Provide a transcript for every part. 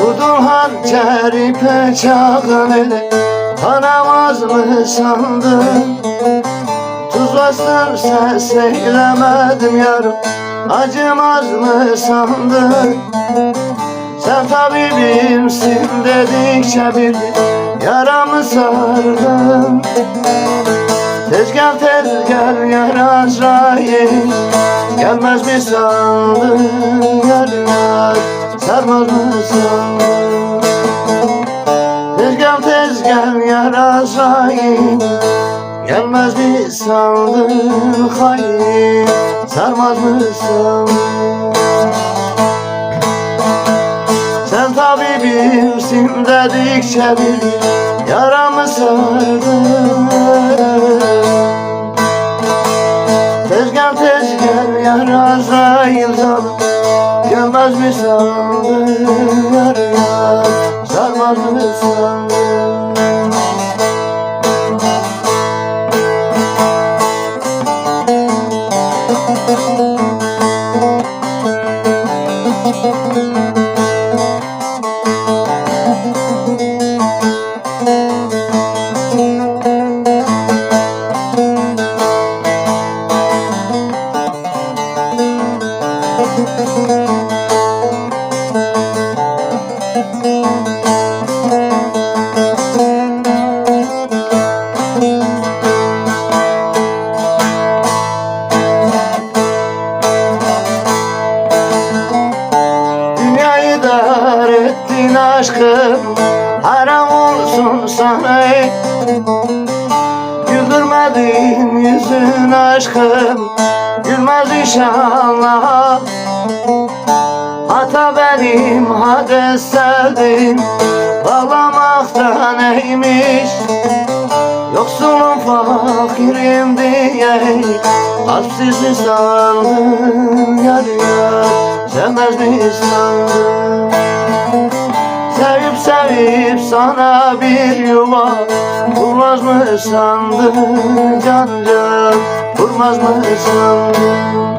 Vurdun hançeri peçağın eli, tanamaz mı sandın? Tuz bastın ses eylemedim yarım, acımaz mı sandın? Sen tabibimsin dedikçe bir yaramı sardın. Tez gel yar Azrail, gelmez mi sandın? Yar sarmaz mı sandın? Tez gel yar Azrail, gelmez mi sandın? Hayır, sarmaz mı sandın? Sen tabibimsin dedikçe bir yaramı sardın. Tez gel yar Azrail canım, gelmez mi sandın? Yar sarmaz mı sandın? Dünyayı dar ettin aşkım, haram olsun sana. Güldürmedin yüzün aşkım, gülmez inşallah. Hata benim, hades sevdim, bağlamakta neymiş? Yoksulum fakirim diye kalpsiz mi sandın? Yar sevmez mi sandın? Sevip sana bir yuva kurmaz mı sandın? Can kurmaz mı sandın?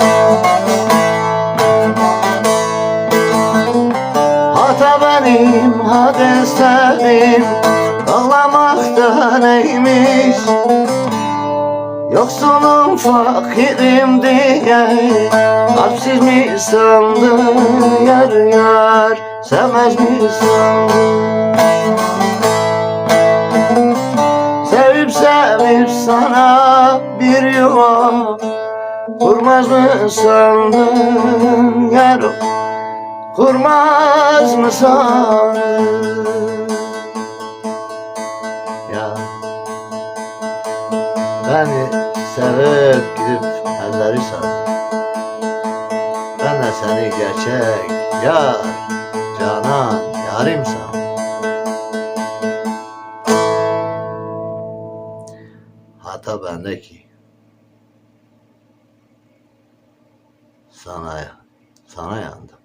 Hata benim, hades sevdim, ağlamakta neymiş? Yoksulum fakirim diye kalpsiz mi sandın? Yar sevmez mi sandın? Sevip sana bir yuva kurmaz mı sandın? Yar kurmaz mı sandın? Ya beni sevip gidip elleri sardı. Ben de seni gerçek yar, canan yarim sandım. Hata bende ki sana yandım.